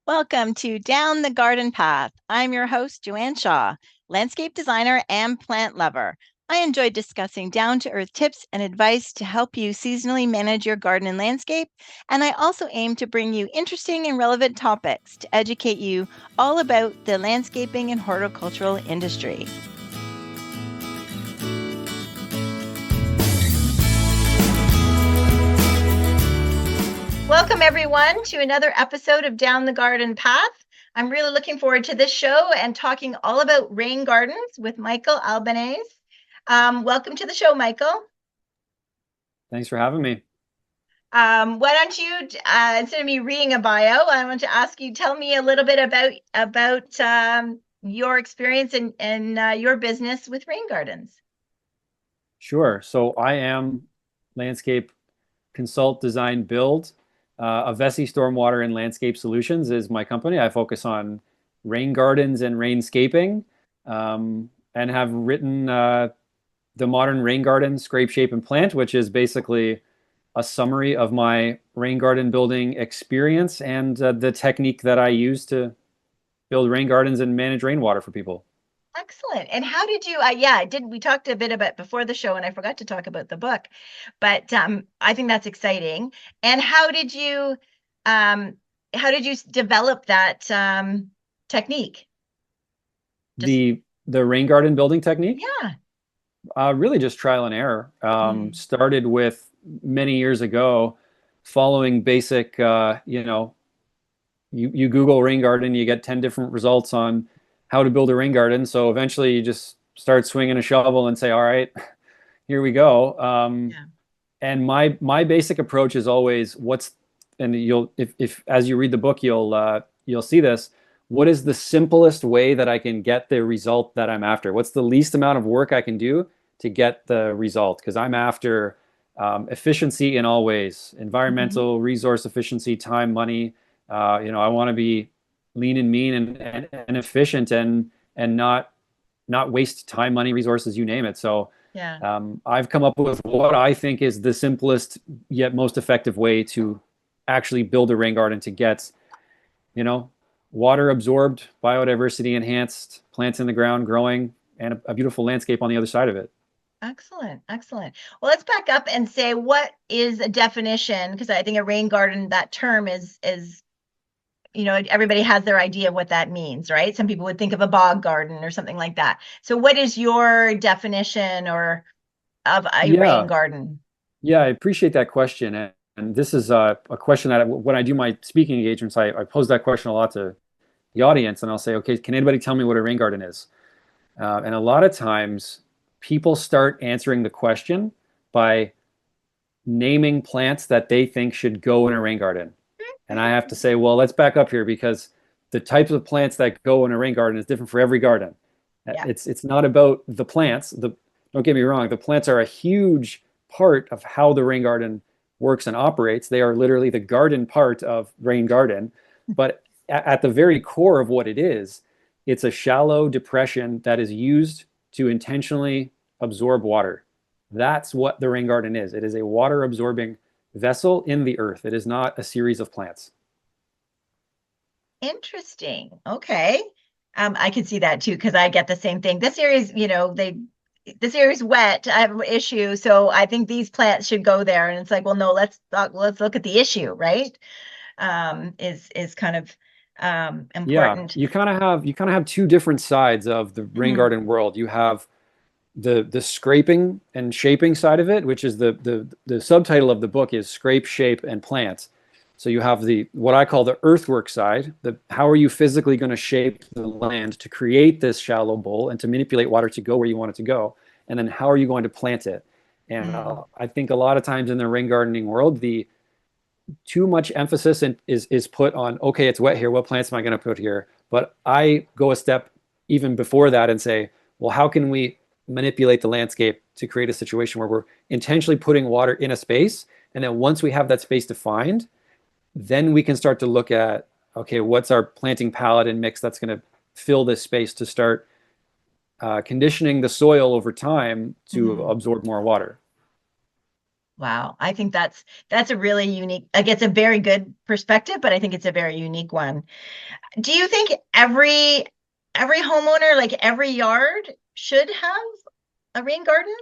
Welcome to Down the Garden Path. I'm your host, Joanne Shaw, landscape designer and plant lover. I enjoy discussing down-to-earth tips and advice to help you seasonally manage your garden and landscape, and I also aim to bring you interesting and relevant topics to educate you all about the landscaping and horticultural industry. Welcome, everyone, to another episode of Down the Garden Path. I'm really looking forward to this show and talking all about rain gardens with Michael Albanese. Welcome to the show, Michael. Thanks for having me. Why don't you, instead of me reading a bio, I want to ask you, tell me a little bit about your experience and your business with rain gardens. Sure. So I am landscape consult, design, build. AVESI Stormwater and Landscape Solutions is my company. I focus on rain gardens and rainscaping, and have written the Modern Rain Garden Scrape, Shape, and Plant, which is basically a summary of my rain garden building experience and the technique that I use to build rain gardens and manage rainwater for people. Excellent. And how did you, we talked a bit about before the show and I forgot to talk about the book, but I think that's exciting. And how did you develop that technique? The rain garden building technique? Yeah. Really just trial and error. Started with many years ago, following basic, you Google rain garden, you get 10 different results on how to build a rain garden. So eventually you just start swinging a shovel and say, all right, here we go. And my basic approach is always and if as you read the book, you'll see this. What is the simplest way that I can get the result that I'm after? What's the least amount of work I can do to get the result? Because I'm after efficiency in all ways: environmental, resource efficiency, time, money. I want to be lean and mean and efficient and not waste time, money, resources, you name it. So I've come up with what I think is the simplest yet most effective way to actually build a rain garden to get, water absorbed, biodiversity enhanced, plants in the ground growing, and a beautiful landscape on the other side of it. Excellent. Excellent. Well, let's back up and say, what is a definition? Because I think a rain garden, that term is everybody has their idea of what that means, right? Some people would think of a bog garden or something like that. So what is your definition of a rain garden? Yeah, I appreciate that question. And this is a question that when I do my speaking engagements, I pose that question a lot to the audience, and I'll say, okay, can anybody tell me what a rain garden is? And a lot of times people start answering the question by naming plants that they think should go in a rain garden. And I have to say, well, let's back up here, because the types of plants that go in a rain garden is different for every garden. Yeah. It's not about the plants. Don't get me wrong, the plants are a huge part of how the rain garden works and operates. They are literally the garden part of rain garden. But at the very core of what it is, it's a shallow depression that is used to intentionally absorb water. That's what the rain garden is. It is a water absorbing vessel in the earth. It is not a series of plants. Interesting. Okay. I can see that too, because I get the same thing. This area is, this area is wet. I have an issue, so I think these plants should go there. And it's like, well, no, let's look at the issue, right? Is kind of important. Yeah, you kind of have two different sides of the rain garden world. You have the scraping and shaping side of it, which is the subtitle of the book is Scrape, Shape, and Plant. So you have what I call the earthwork side, how are you physically going to shape the land to create this shallow bowl and to manipulate water to go where you want it to go, and then how are you going to plant it? And I think a lot of times in the rain gardening world, the too much emphasis is put on, okay, it's wet here, what plants am I going to put here? But I go a step even before that and say, well, how can we manipulate the landscape to create a situation where we're intentionally putting water in a space, and then once we have that space defined, then we can start to look at, okay, what's our planting palette and mix that's going to fill this space to start conditioning the soil over time to absorb more water. Wow. I think that's a really unique, like it's a very good perspective, but I think it's a very unique one. Do you think every homeowner, like every yard, should have a rain garden?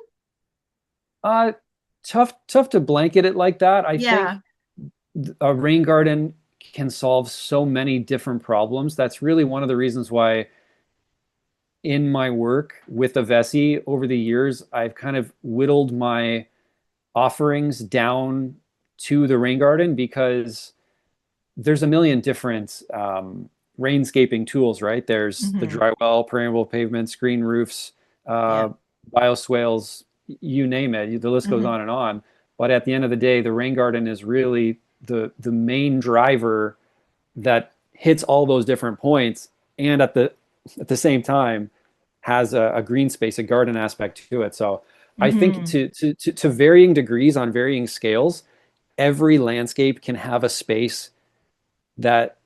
Uh, tough to blanket it like that. I Yeah. think a rain garden can solve so many different problems. That's really one of the reasons why in my work with AVESI over the years, I've kind of whittled my offerings down to the rain garden because there's a million different rainscaping tools, right? There's the Hmm. dry well, permeable pavement, screen roofs, Yeah. uh, bioswales, you name it. The list goes Hmm. on and on. But at the end of the day, the rain garden is really the main driver that hits all those different points, and at the same time has a green space, a garden aspect to it. So I think Hmm. to varying degrees on varying scales, every landscape can have a space that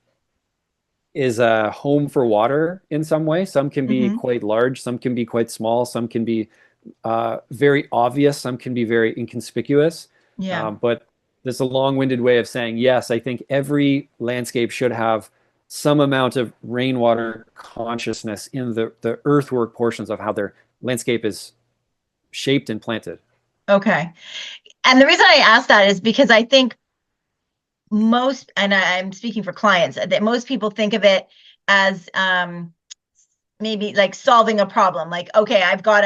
is a home for water in some way. Some can be Hmm. quite large, some can be quite small, some can be very obvious, some can be very inconspicuous. Yeah. But there's a long-winded way of saying, yes, I think every landscape should have some amount of rainwater consciousness in the earthwork portions of how their landscape is shaped and planted. Okay. And the reason I ask that is because I think most, and I'm speaking for clients, that most people think of it as maybe like solving a problem. Like, okay, I've got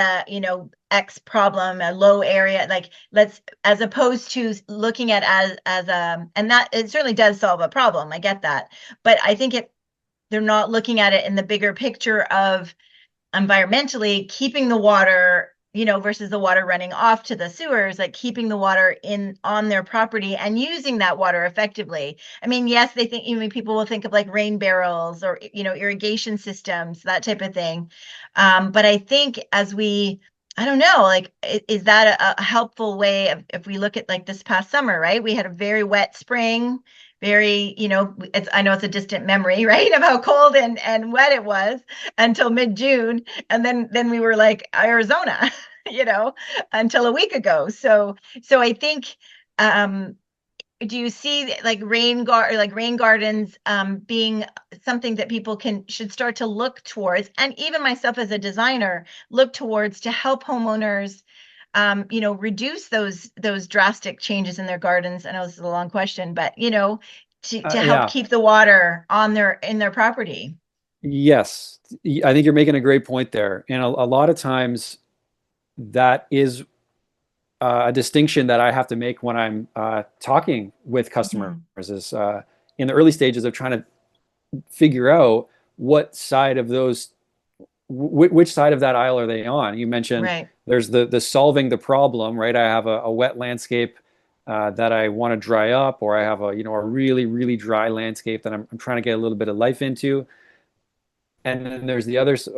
X problem, a low area, like let's, as opposed to looking at as and that it certainly does solve a problem. I get that. But I think they're not looking at it in the bigger picture of environmentally keeping the water, versus the water running off to the sewers, like keeping the water in on their property and using that water effectively. I mean, yes, they think, even people will think of like rain barrels or irrigation systems, that type of thing. But I think as we, I don't know, like, is that a helpful way of, if we look at like this past summer, right? We had a very wet spring, very, I know it's a distant memory, right, of how cold and wet it was until mid-June, and then we were like Arizona, you know, until a week ago. So I think, um do you see like rain gardens being something that people should start to look towards, and even myself as a designer look towards, to help homeowners reduce those drastic changes in their gardens? I know this is a long question, but to help Yeah, keep the water on in their property. yes, I think you're making a great point there, and a lot of times that is a distinction that I have to make when I'm talking with customers Hmm. is in the early stages of trying to figure out what side of those, which side of that aisle are they on? You mentioned Right. there's the solving the problem, right? I have a wet landscape that I want to dry up, or I have a really dry landscape that I'm trying to get a little bit of life into. And then there's the others.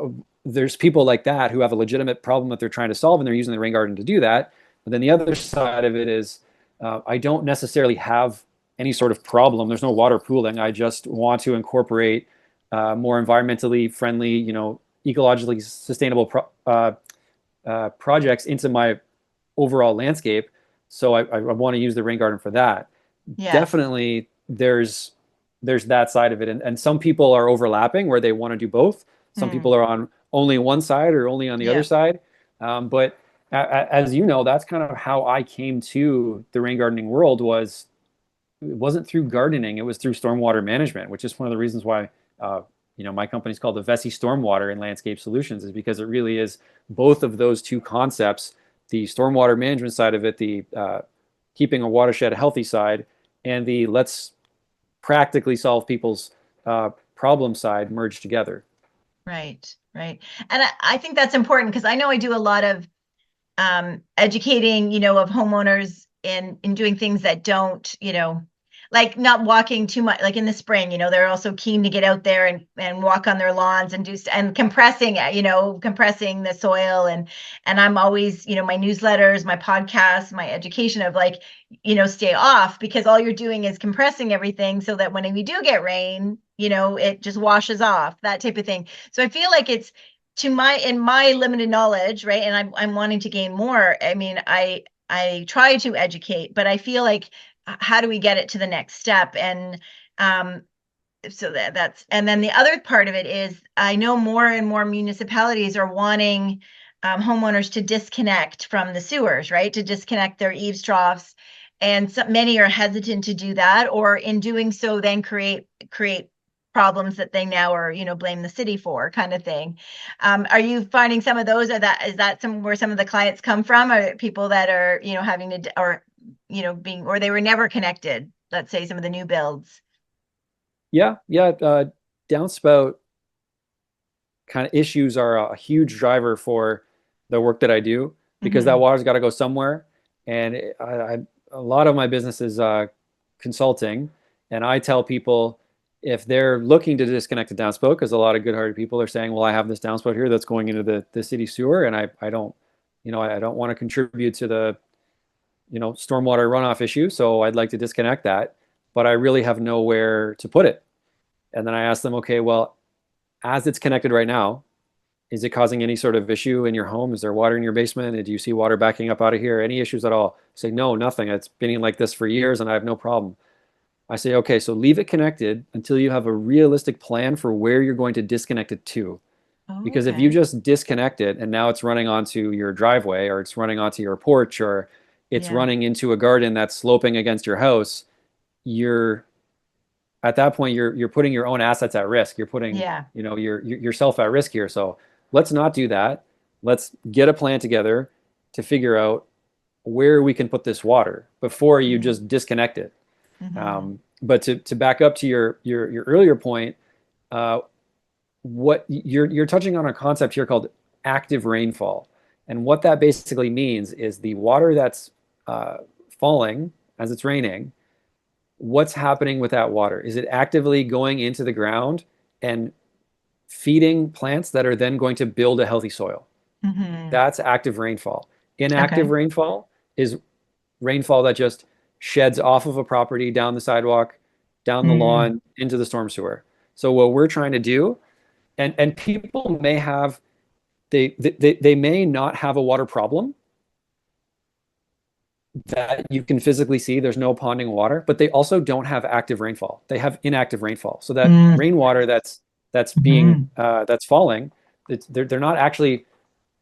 There's people like that who have a legitimate problem that they're trying to solve, and they're using the rain garden to do that. But then the other side of it is, I don't necessarily have any sort of problem. There's no water pooling. I just want to incorporate more environmentally friendly, ecologically sustainable projects into my overall landscape. So I want to use the rain garden for that. Yes. Definitely, there's that side of it, and some people are overlapping where they want to do both. Some Hmm. people are on only one side or only on the other Yeah. side. But as you know, that's kind of how I came to the rain gardening world. It wasn't through gardening; it was through stormwater management, which is one of the reasons why my company's called AVESI Stormwater and Landscape Solutions, is because it really is both of those two concepts: the stormwater management side of it, the keeping a watershed healthy side, and the let's practically solve people's problem side merged together. Right. Right. And I think that's important, because I know I do a lot of educating, of homeowners in doing things that don't, like not walking too much, like in the spring, they're also keen to get out there and walk on their lawns and and compressing, compressing the soil. And I'm always, my newsletters, my podcasts, my education of like, stay off, because all you're doing is compressing everything so that when we do get rain, it just washes off, that type of thing. So I feel like it's, in my limited knowledge, right? And I'm wanting to gain more. I mean, I try to educate, but I feel like how do we get it to the next step? And so that's, and then the other part of it is I know more and more municipalities are wanting homeowners to disconnect from the sewers, right? To disconnect their eaves troughs. And so many are hesitant to do that, or in doing so, then create problems that they now are, blame the city for, kind of thing. Are you finding some of those? Or that is that some where some of the clients come from? Are people that are, having to, or being, or they were never connected? Let's say some of the new builds. Yeah. Downspout kind of issues are a huge driver for the work that I do because that Mm-hmm. water's got to go somewhere. And a lot of my business is consulting, and I tell people if they're looking to disconnect a downspout, because a lot of good-hearted people are saying, "Well, I have this downspout here that's going into the city sewer, and I don't, I don't want to contribute to the, stormwater runoff issue, so I'd like to disconnect that, but I really have nowhere to put it." And then I ask them, okay, well, as it's connected right now, is it causing any sort of issue in your home? Is there water in your basement? Do you see water backing up out of here? Any issues at all? Say, no, nothing. It's been like this for years and I have no problem. I say, okay, so leave it connected until you have a realistic plan for where you're going to disconnect it to. Oh, Because if you okay. just disconnect it and now it's running onto your driveway or it's running onto your porch or it's Yeah. running into a garden that's sloping against your house, you're at that point you're putting your own assets at risk. You're putting, Yeah. yourself at risk here. So let's not do that. Let's get a plan together to figure out where we can put this water before you Mm-hmm. just disconnect it. Mm-hmm. But to back up to your earlier point, uh, what you're touching on a concept here called active rainfall, and what that basically means is the water that's falling as it's raining. What's happening with that water? Is it actively going into the ground and feeding plants that are then going to build a healthy soil? Mm-hmm. That's active rainfall. Inactive Okay. rainfall is rainfall that just sheds off of a property, down the sidewalk, down the Mm. lawn, into the storm sewer. So what we're trying to do, and people may have, they may not have a water problem that you can physically see. There's no ponding water, but they also don't have active rainfall. They have inactive rainfall. So that Mm. rainwater that's being Mm-hmm. that's falling, they're not actually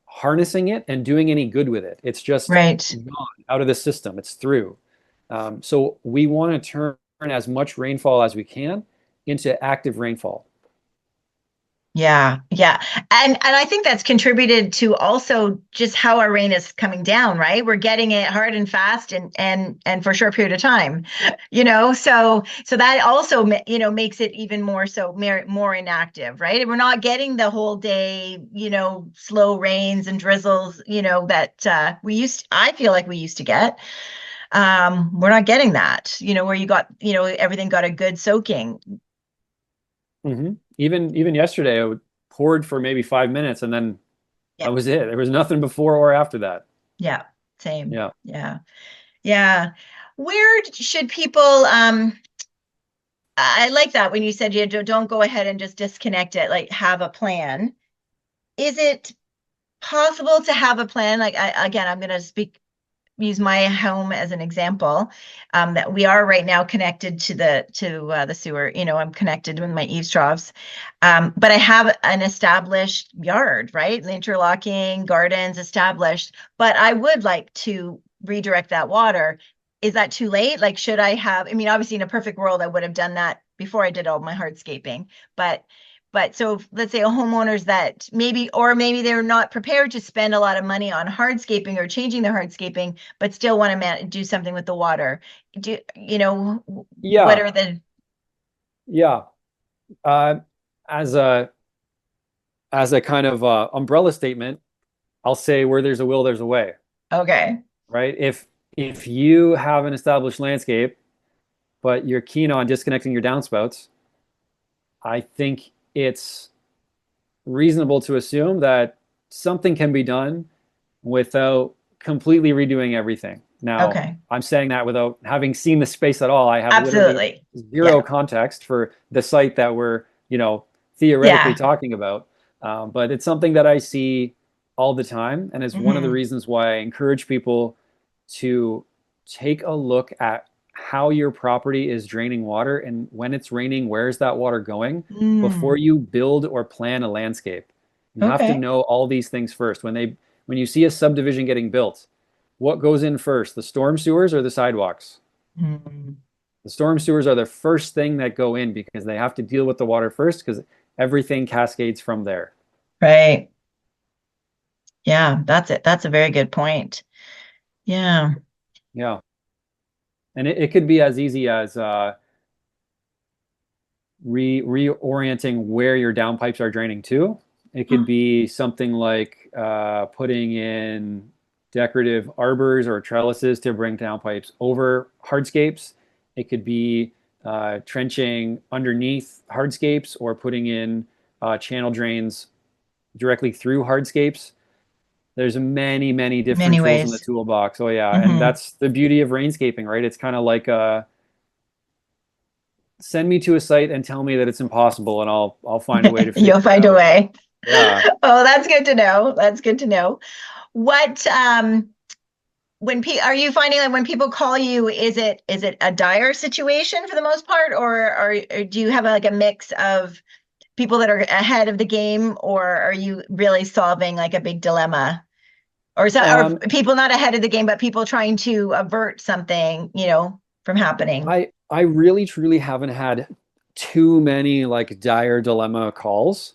harnessing it and doing any good with it. It's just Right. gone out of the system. It's through. So we want to turn as much rainfall as we can into active rainfall. Yeah, yeah. And I think that's contributed to also just how our rain is coming down, right? We're getting it hard and fast and for a short period of time. So that also makes it even more so more inactive, right? We're not getting the whole day, slow rains and drizzles, that I feel like we used to get. We're not getting that, where you got, everything got a good soaking. Even yesterday, I poured for maybe 5 minutes, and then that Yeah. was it. There was nothing before or after that. Yeah. Same. Yeah. Yeah. Yeah. Where should people I like that when you said you don't go ahead and just disconnect it, like have a plan. Is it possible to have a plan? Like again, I'm going to use my home as an example, that we are right now connected to the sewer. I'm connected with my eaves troughs, but I have an established yard, right? The interlocking gardens established, but I would like to redirect that water. Is that too late? Like, should I have? I mean, obviously, in a perfect world, I would have done that before I did all my hardscaping, but so let's say a homeowners that maybe they're not prepared to spend a lot of money on hardscaping or changing their hardscaping, but still want to do something with the water. What Yeah. are the Yeah. Uh, as a kind of umbrella statement, I'll say where there's a will, there's a way, okay? right? If you have an established landscape, but you're keen on disconnecting your downspouts, I think it's reasonable to assume that something can be done without completely redoing everything. Now, Okay, I'm saying that without having seen the space at all. I have literally absolutely. zero Yeah, context for the site that we're, theoretically yeah. talking about. But it's something that I see all the time. And it's one of the Hmm. reasons why I encourage people to take a look at how your property is draining water, and when it's raining, where's that water going before Mm, you build or plan a landscape. You have to okay. know all these things first. When you see a subdivision getting built, what goes in first, the storm sewers or the sidewalks? Mm, The storm sewers are the first thing that go in because they have to deal with the water first because everything cascades from there. right. Yeah, that's it. That's a very good point. Yeah. Yeah. And it could be as easy as reorienting where your downpipes are draining to. It could be something like putting in decorative arbors or trellises to bring downpipes over hardscapes. It could be trenching underneath hardscapes or putting in channel drains directly through hardscapes. There's many different Many tools in the ways. toolbox. Oh yeah, and Hmm. that's the beauty of rainscaping, right? It's kind of like send me to a site and tell me that it's impossible, and I'll find a way to You'll figure it find a out. way. Yeah. Oh, that's good to know. That's good to know. What are you finding that when people call you, is it a dire situation for the most part, or do you have like a mix of people that are ahead of the game, or are you really solving like a big dilemma? Or Um, people not ahead of the game, but people trying to avert something, from happening. I really truly haven't had too many like dire dilemma calls.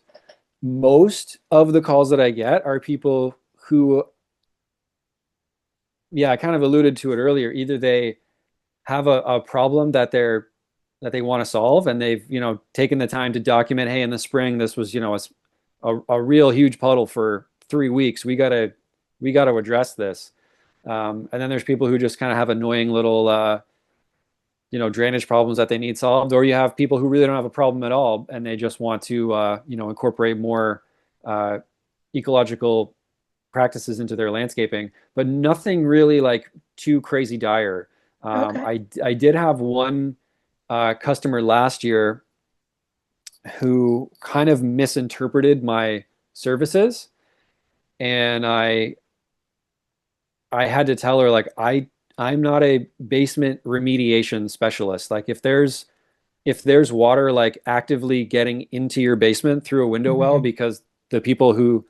Most of the calls that I get are people who, yeah, I kind of alluded to it earlier. Either they have a problem that they want to solve, and they've, taken the time to document, hey, in the spring, this was, a real huge puddle for 3 weeks. We gotta address this. And then there's people who just kind of have annoying little drainage problems that they need solved, or you have people who really don't have a problem at all and they just want to incorporate more uh, ecological practices into their landscaping, but nothing really like too crazy dire. Okay. I did have one customer last year who kind of misinterpreted my services, and I had to tell her, like, I'm not a basement remediation specialist. Like if there's water like actively getting into your basement through a window well Hmm. because the people who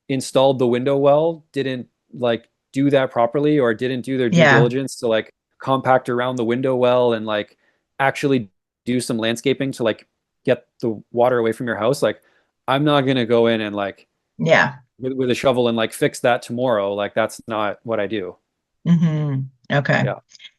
installed the window well didn't like do that properly or didn't do their due Yeah. diligence to like compact around the window well and like actually do some landscaping to like get the water away from your house, like I'm not going to go in and like Yeah. with a shovel and like fix that tomorrow. Like that's not what I do. Hmm. Okay. Yeah.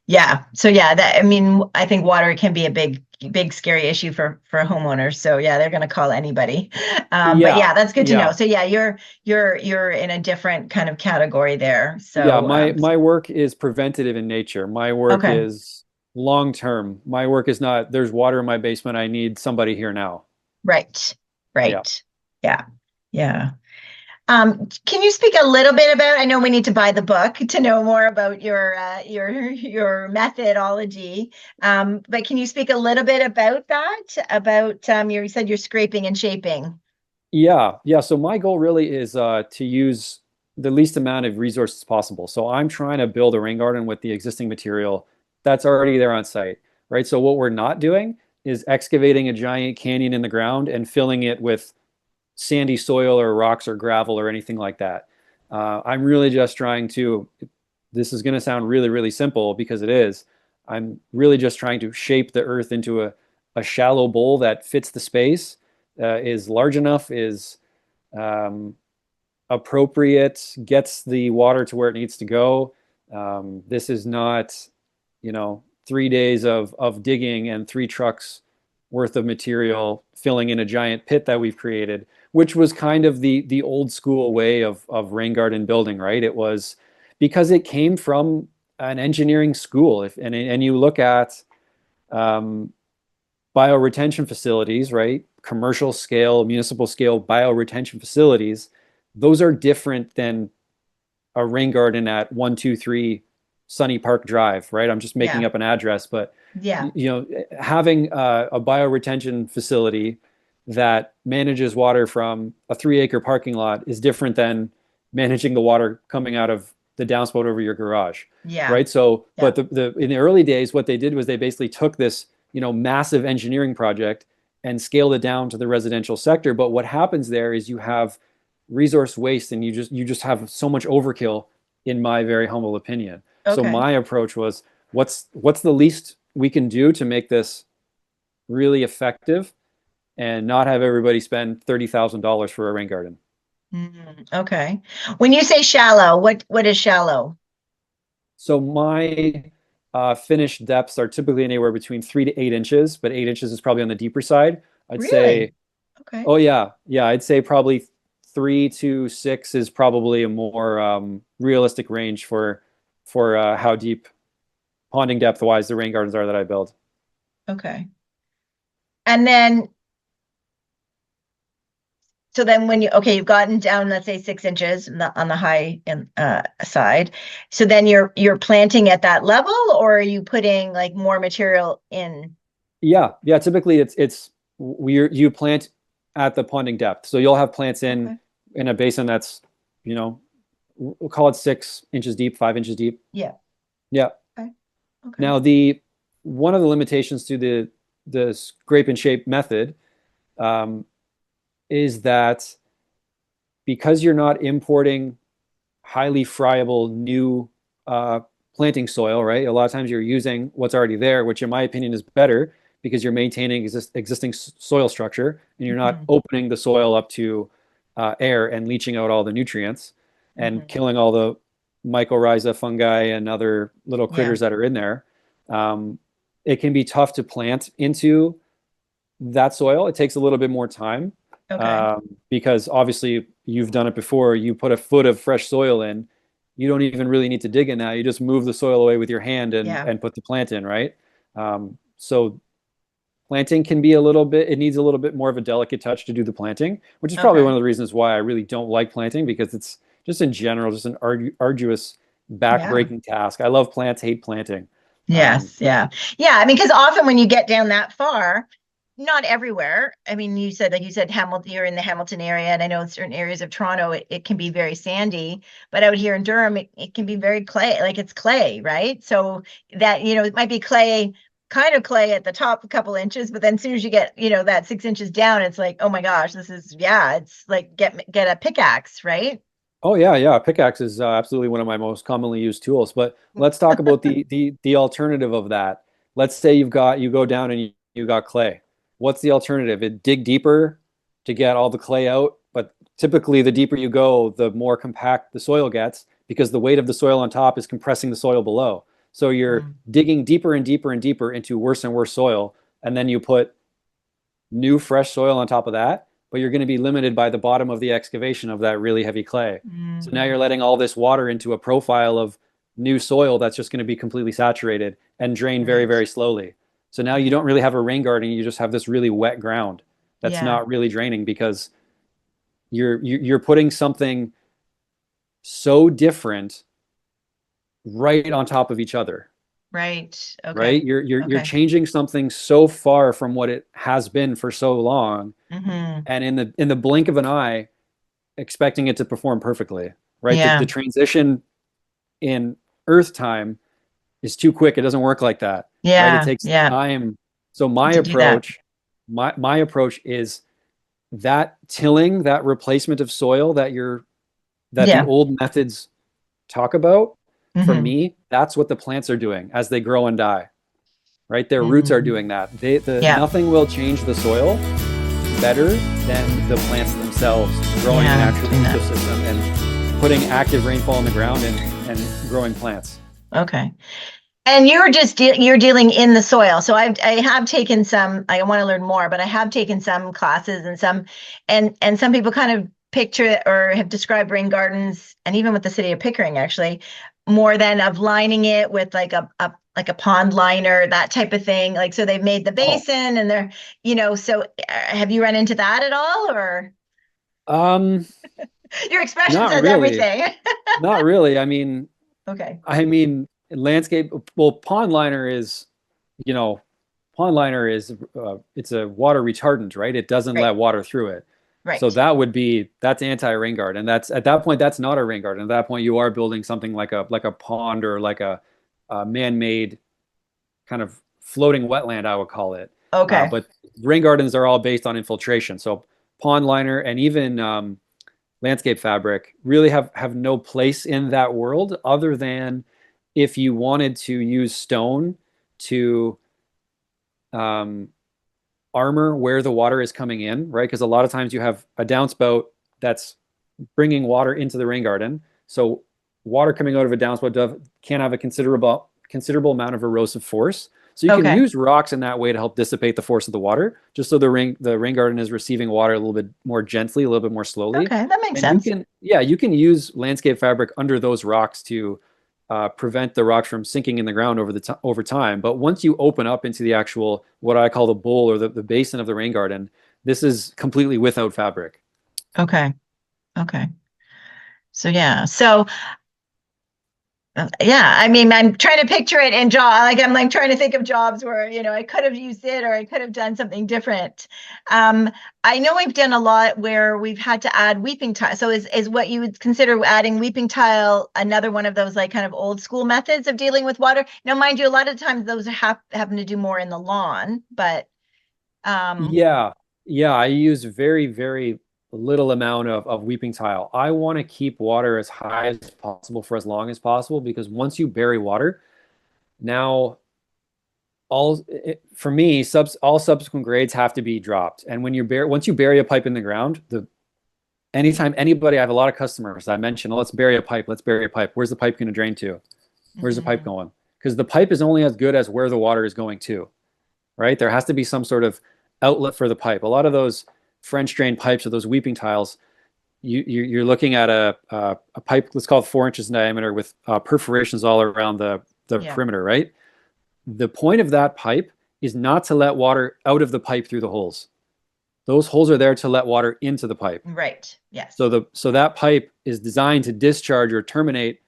Yeah. So yeah, I mean, I think water can be a big scary issue for homeowners. So yeah, they're going to call anybody. But Yeah. yeah, that's good to know. Yeah. So yeah, you're in a different kind of category there. Yeah, So my work is preventative in nature. My work okay. is long term. My work is not, there's water in my basement, I need somebody here now. Right. Yeah. Right. Yeah. Yeah. Can you speak a little bit about, I know we need to buy the book to know more about your methodology. But can you speak a little bit about that? About you said you're scraping and shaping. Yeah. Yeah. So my goal really is to use the least amount of resources possible. So I'm trying to build a rain garden with the existing material that's already there on site, right? So what we're not doing is excavating a giant canyon in the ground and filling it with sandy soil or rocks or gravel or anything like that. I'm really just trying to, this is going to sound really simple because it is. I'm really just trying to shape the earth into a shallow bowl that fits the space, is large enough, is um, appropriate, gets the water to where it needs to go. This is not, 3 days of digging and 3 trucks worth of material filling in a giant pit that we've created, which was kind of the old school way of rain garden building, right? It was because it came from an engineering school. And you look at um, bioretention facilities, right? Commercial scale, municipal scale bioretention facilities, those are different than a rain garden at 123 Sunny Park Drive, right? I'm just making Yeah. up an address, but Yeah. having a bioretention facility that manages water from a 3-acre parking lot is different than managing the water coming out of the downspout over your garage, Yeah. right? So, Yeah. but the in the early days, what they did was they basically took this, massive engineering project and scaled it down to the residential sector. But what happens there is you have resource waste, and you just have so much overkill, in my very humble opinion. So Okay. my approach was, what's the least we can do to make this really effective and not have everybody spend $30,000 for a rain garden. Okay. When you say shallow, what is shallow? So my finished depths are typically anywhere between 3 to 8 inches, but 8 inches is probably on the deeper side. I'd Really? say, Okay. oh yeah, I'd say probably 3 to 6 is probably a more realistic range for how deep ponding depth wise the rain gardens are that I build. Okay. And then, so then when you've gotten down, let's say 6 inches on the high side. So then you're planting at that level, or are you putting like more material in? Yeah. Typically, you plant at the ponding depth, so you'll have plants in Okay. in a basin that's, you know, we'll call it 6 inches deep, 5 inches deep. Yeah. Yeah. Okay. Okay. Now, the one of the limitations to the scrape and shape method um, is that because you're not importing highly friable new planting soil, right? A lot of times you're using what's already there, which in my opinion is better because you're maintaining existing soil structure and you're not Mhm. opening the soil up to air and leaching out all the nutrients and Mhm. killing all the mycorrhiza, fungi, and other little Yeah. critters that are in there. Um, it can be tough to plant into that soil. It takes a little bit more time Okay. because obviously you've done it before. You put a foot of fresh soil in, you don't even really need to dig in now. You just move the soil away with your hand and Yeah. and put the plant in, right? So planting can be a little bit, it needs a little bit more of a delicate touch to do the planting, which is probably one Okay. of the reasons why I really don't like planting, because it's just in general just an arduous, Yeah. backbreaking task. I love plants, hate planting. Um, Yes. Yeah. Yeah. I mean, because often when you get down that far, not everywhere. I mean, like you said, Hamilton, you're in the Hamilton area, and I know in certain areas of Toronto, it can be very sandy, but out here in Durham, it can be very clay, like it's clay, right? So that, it might be clay, kind of clay at the top a couple inches, but then as soon as you get, that 6 inches down, it's like, oh my gosh, it's like get a pickaxe, right? Oh yeah. Pickaxe is absolutely one of my most commonly used tools. But let's talk about the alternative of that. Let's say you go down and you got clay. What's the alternative? It dig deeper to get all the clay out, but typically the deeper you go, the more compact the soil gets because the weight of the soil on top is compressing the soil below. So you're Mm. digging deeper and deeper and deeper into worse and worse soil, and then you put new fresh soil on top of that, but you're going to be limited by the bottom of the excavation of that really heavy clay. So now Mm. you're letting all this water into a profile of new soil that's just going to be completely saturated and drain very, Right. very slowly. So now you Right. don't really have a rain garden, you just have this really wet ground that's Yeah. not really draining because you're putting something so different right on top of each other, Right. right? Okay. You're Okay. changing something so far from what it has been for so long, Hmm. and in the blink of an eye expecting it to perform perfectly, right? The Yeah. transition in Earth time is too quick. It doesn't work like that, right? It Yeah. takes Yeah. time. So my To do that. approach, my approach is that tilling, that replacement of soil that the Yeah. old methods talk about. For Hmm. me, that's what the plants are doing as they grow and die, right? Their roots are Hmm. doing that. Yeah. Nothing will change the soil better than the plants themselves growing a Yeah. natural Doing that. ecosystem and putting active rainfall in the ground and growing plants. Okay. And you're dealing in the soil. So I have taken some, I want to learn more, but I have taken some classes and some people kind of picture it or have described rain gardens, and even with the city of Pickering actually, more than of lining it with like a pond liner, that type of thing. Like, so they've made the Oh, basin and so have you run into that at all, or um, your expression not says really. everything? Not really. I mean, Okay. landscape. Well, pond liner is, you know, pond liner is it's a water retardant, right? It doesn't Right. let water through it. So Right. that's anti-rain garden. That's at that point, that's not a rain garden. At that point, you are building something like a pond or like a man-made kind of floating wetland, I would call it. Okay. But rain gardens are all based on infiltration. So pond liner and even landscape fabric really have no place in that world other than if you wanted to use stone to um, armor where the water is coming in, right? Because a lot of times you have a downspout that's bringing water into the rain garden. So water coming out of a downspout can have a considerable amount of erosive force. So you can Okay. use rocks in that way to help dissipate the force of the water, just so the rain garden is receiving water a little bit more gently, a little bit more slowly. Okay. That makes And you sense. can, yeah, you can use landscape fabric under those rocks to prevent the rocks from sinking in the ground over time. But once you open up into the actual, what I call the bowl or the basin of the rain garden, this is completely without fabric. Okay. Okay. So yeah. So yeah, I mean, I'm trying to picture it in job. Like I'm like trying to think of jobs where, I could have used it or I could have done something different. Um, I know we've done a lot where we've had to add weeping tile. So is what you would consider adding weeping tile another one of those like kind of old school methods of dealing with water? Now, mind you, a lot of times those happen to do more in the lawn, but Yeah, yeah, I use very, very little amount of weeping tile. I want to keep water as high as possible for as long as possible because once you bury water, now for me, all subsequent grades have to be dropped. And once you bury a pipe in the ground, anytime anybody, I have a lot of customers I mentioned, let's bury a pipe, let's bury a pipe. Where's the pipe going to drain to? Where's the pipe mhm, going? Because the pipe is only as good as where the water is going to, right? There has to be some sort of outlet for the pipe. A lot of those French drain pipes or those weeping tiles, you're looking at a pipe, let's call it 4 inches in diameter with perforations all around the yeah, perimeter, right? The point of that pipe is not to let water out of the pipe through the holes. Those holes are there to let water into the pipe. right. Yes. So that pipe is designed to discharge or terminate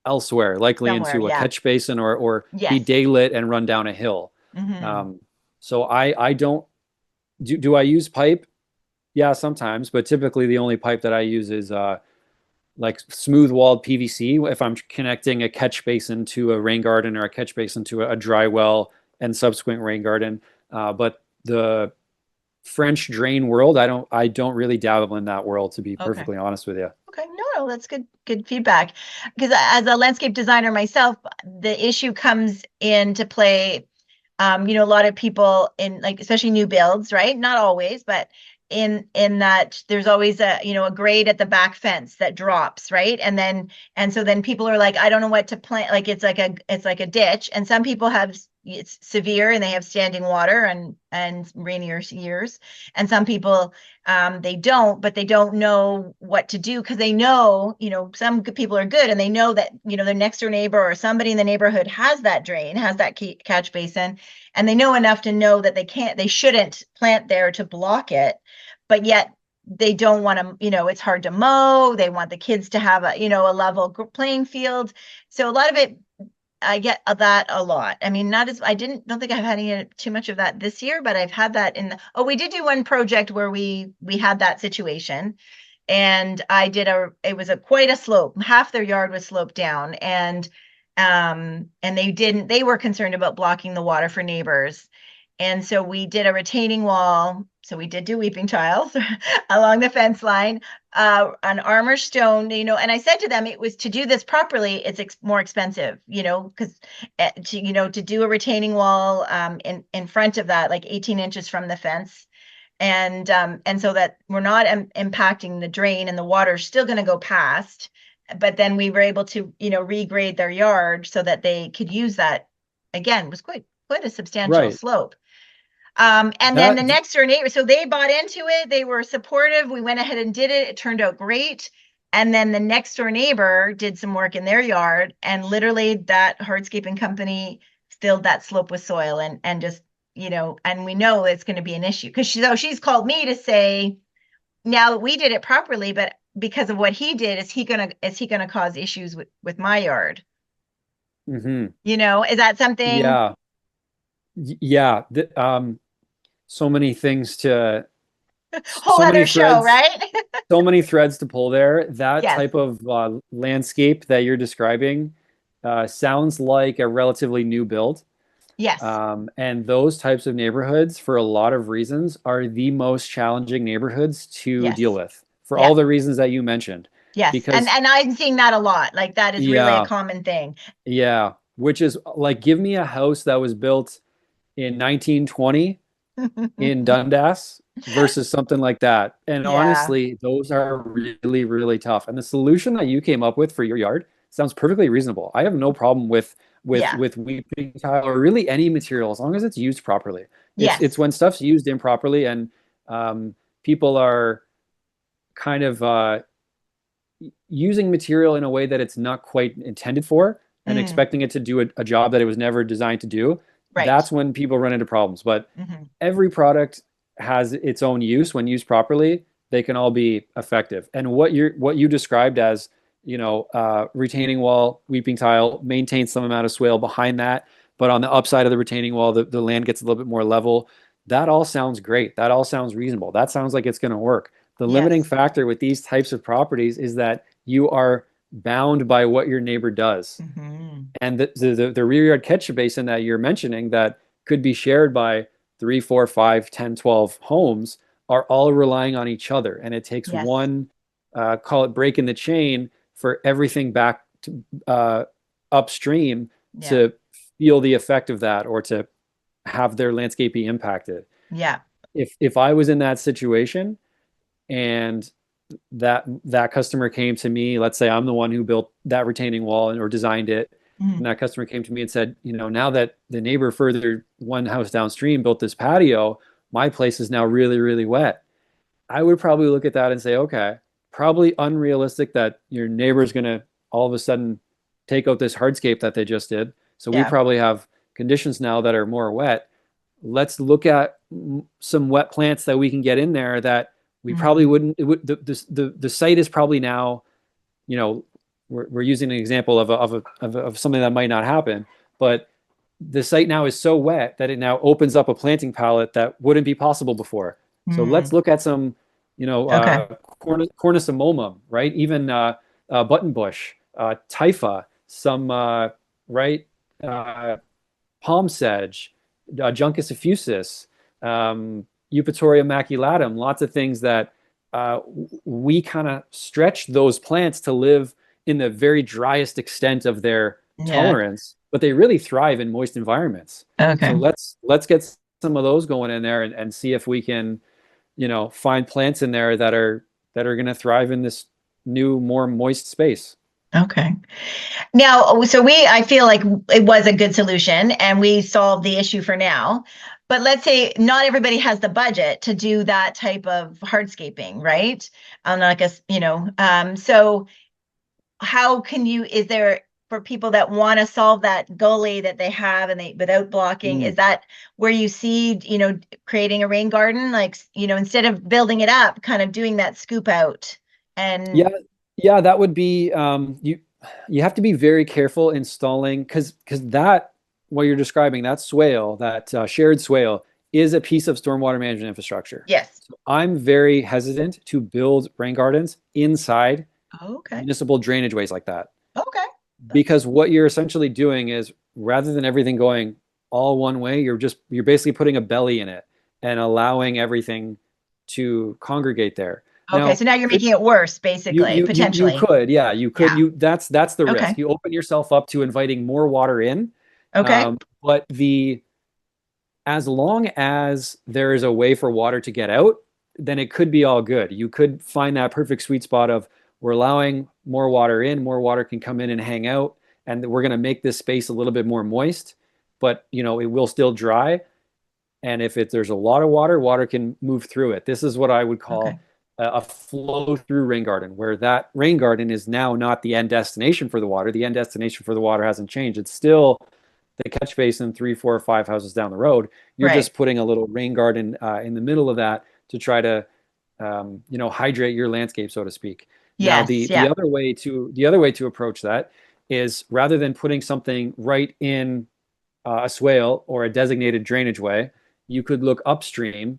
elsewhere, likely Somewhere. into a Yeah. catch basin or be Yes. daylit and run down a hill. Hmm. Um, so I don't do I use pipe? Yeah, sometimes, but typically the only pipe that I use is like smooth walled PVC if I'm connecting a catch basin to a rain garden or a catch basin to a dry well and subsequent rain garden. But the French drain world, I don't really dabble in that world, to be Okay. perfectly honest with you. Okay, no, that's good feedback. Because as a landscape designer myself, the issue comes into play. A lot of people in like especially new builds, right? Not always, but in that there's always a grade at the back fence that drops, right? And so then people are like, I don't know what to plant. Like it's like a ditch, and some people have it's severe and they have standing water and rainier years, and some people they don't, but they don't know what to do because they know, some people are good and they know that, their next door neighbor or somebody in the neighborhood has that drain, has that catch basin, and they know enough to know that they shouldn't plant there to block it, but yet they don't want to, it's hard to mow. They want the kids to have a level playing field. So a lot of it I get that a lot. I mean, not as I don't think I've had any too much of that this year, but I've had that we did do one project where we had that situation, and it was quite a slope. Half their yard was sloped down, and they were concerned about blocking the water for neighbors. And so we did a retaining wall. So we did do weeping tiles along the fence line, an armor stone, and I said to them, it was to do this properly, it's more expensive, because to do a retaining wall in front of that, like 18 inches from the fence, and so that we're not impacting the drain and the water's still going to go past. But then we were able to, regrade their yard so that they could use that. Again, it was quite a substantial Right. slope. And then the That next door neighbor, so they bought into it. They were supportive. We went ahead and did it. It turned out great. And then the next door neighbor did some work in their yard, and literally that hardscaping company filled that slope with soil and just, and we know it's going to be an issue because she's called me to say, now we did it properly, but because of what he did, is he gonna cause issues with my yard? mhm. Is that something? Yeah. Yeah. So many things Whole so many other show, threads, right? so many threads to pull there. That Yes. type of landscape that you're describing sounds like a relatively new build. Yes. And those types of neighborhoods, for a lot of reasons, are the most challenging neighborhoods to deal Yes. with for Yeah. all the reasons that you mentioned. Yes. Because, And I'm seeing that a lot. Like that is really a yeah, common thing. yeah, which is like, give me a house that was built in 1920 in Dundas versus something like that. And Yeah. honestly, those are really, really tough. And the solution that you came up with for your yard sounds perfectly reasonable. I have no problem with Yeah. weeping tile or really any material as long as it's used properly. It's Yes. when stuff's used improperly and people are kind of using material in a way that it's not quite intended for and Mm, expecting it to do a job that it was never designed to do. right. That's when people run into problems. But Hmm. every product has its own use. When used properly, they can all be effective. And what you described as, retaining wall, weeping tile, maintains some amount of swale behind that, but on the upside of the retaining wall, the land gets a little bit more level. That all sounds great. That all sounds reasonable. That sounds like it's going to work. The limiting Yes. factor with these types of properties is that you are bound by what your neighbor does. Hmm. And the rear yard catch basin that you're mentioning that could be shared by 3, 4, 5, 10, 12 homes are all relying on each other. And it takes Yes. one, call it break in the chain, for everything back to upstream Yeah. to feel the effect of that or to have their landscape be impacted. Yeah. If I was in that situation and that customer came to me, let's say I'm the one who built that retaining wall or designed it, Mhm. and that customer came to me and said, now that the neighbor further one house downstream built this patio, my place is now really, really wet. I would probably look at that and say, okay, probably unrealistic that your neighbor's going to all of a sudden take out this hardscape that they just did. So we Yeah. probably have conditions now that are more wet. Let's look at some wet plants that we can get in there that we probably Hmm. wouldn't. It would, the site is probably now, you know, we're using an example of something that might not happen, but the site now is so wet that it now opens up a planting palette that wouldn't be possible before. So let's Mm. look at some, Okay. cornicimomum, right? Even buttonbush, typha, some right uh, palm sedge, Juncus effusus, Eupatoria maculatum, lots of things that we kind of stretch those plants to live in the very driest extent of their Yeah. tolerance, but they really thrive in moist environments. So Okay. let's get some of those going in there and see if we can, find plants in there that are going to thrive in this new, more moist space. Okay. Now, so I feel like it was a good solution and we solved the issue for now. But let's say not everybody has the budget to do that type of hardscaping, right? I guess, so how can you, is there for people that want to solve that gully that they have and they without blocking, Mm. is that where you see, creating a rain garden, like, instead of building it up, kind of doing that scoop out Yeah, and yeah, that would be you have to be very careful installing because that what you're describing, that swale, that shared swale is a piece of stormwater management infrastructure. yes. So I'm very hesitant to build rain gardens inside Okay. municipal drainage ways like that Okay. That's because what you're essentially doing is rather than everything going all one way, you're basically putting a belly in it and allowing everything to congregate there. okay. Now, So now you're could making it worse, you basically, you you you potentially. could, yeah, you could. Yeah. That's the risk. Okay. You open yourself up to inviting more water in. Okay. But the as long as there is a way for water to get out, then it could be all good. You could find that perfect sweet spot of we're allowing more water in, more water can come in and hang out, and we're going to make this space a little bit more moist, but it will still dry. And if there's a lot of water, water can move through it. This is what I would Okay. call a flow through rain garden, where that rain garden is now not the end destination for the water. The end destination for the water hasn't changed. It's still the catch basin 3, 4, or 5 houses down the road. You're Right. just putting a little rain garden in the middle of that to try to hydrate your landscape, so to speak. Now, Yes. the Yeah. other way to approach that is rather than putting something right in a swale or a designated drainage way, you could look upstream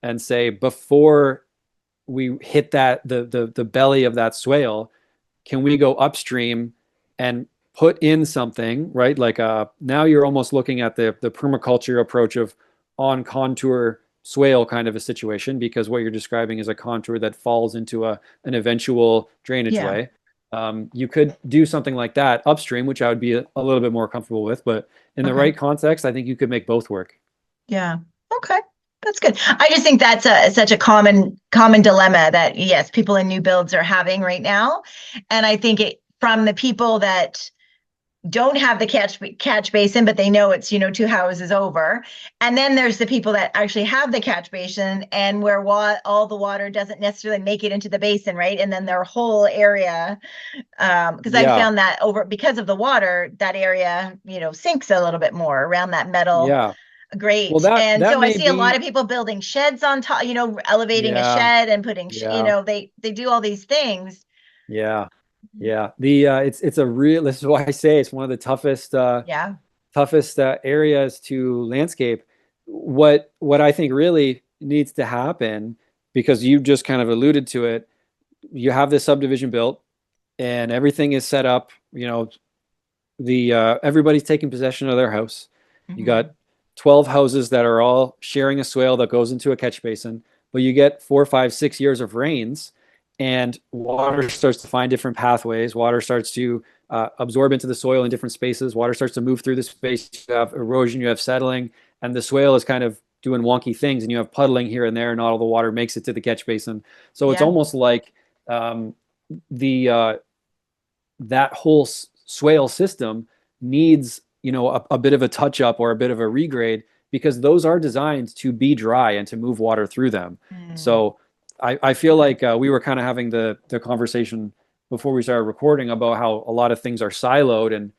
and say, before we hit the belly of that swale, can we go upstream and put in something, right? Like now you're almost looking at the permaculture approach of on contour swale kind of a situation, because what you're describing is a contour that falls into an eventual drainage Yeah. way. You could do something like that upstream, which I would be a little bit more comfortable with, but in the Okay. right context, I think you could make both work. Yeah. Okay. That's good. I just think that's such a common dilemma that yes, people in new builds are having right now. And I think it from the people that don't have the catch basin, but they know it's, two houses over. And then there's the people that actually have the catch basin and where all the water doesn't necessarily make it into the basin, right? And then their whole area, because I Yeah, found that because of the water, that area, sinks a little bit more around that metal yeah. Well, grate. that And that so I may see a lot be, of people building sheds on top, elevating a yeah, shed and putting, yeah, they do all these things. yeah, yeah. It's a real. This is why I say it's one of the Yeah. toughest areas to landscape. What I think really needs to happen, because you just kind of alluded to it, you have this subdivision built and everything is set up. The everybody's taking possession of their house. You Hmm. got 12 houses that are all sharing a swale that goes into a catch basin, but you get 4, 5, 6 years of rains, and water starts to find different pathways. Water starts to absorb into the soil in different spaces. Water starts to move through the space. You have erosion, you have settling, and the swale is kind of doing wonky things, and you have puddling here and there. Not all the water makes it to the catch basin, so it's Yeah. almost like the that whole swale system needs, a bit of a touch up or a bit of a regrade, because those are designed to be dry and to move water through them. Mm. So I feel Okay. like we were kind of having the conversation before we started recording about how a lot of things are siloed, and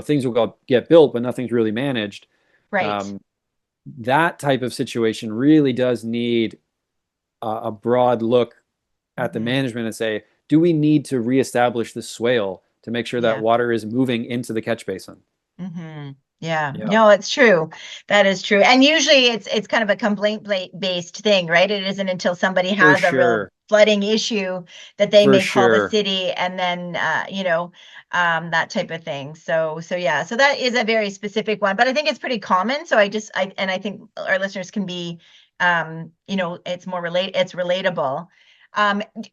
things will get built but nothing's really managed. Right. um, that type of situation really does need a broad look at the Hmm. management and say, do we need to reestablish the swale to make sure that Yeah. water is moving into the catch basin? Hmm. Yeah. Yeah, No, it's true. That is true. And usually it's kind of a complaint based thing, right? It isn't until somebody for has a real sure, flooding issue that they for may call the sure. city and then that type of thing. So yeah, so that is a very specific one, but I think it's pretty common. So I think our listeners can be it's relatable.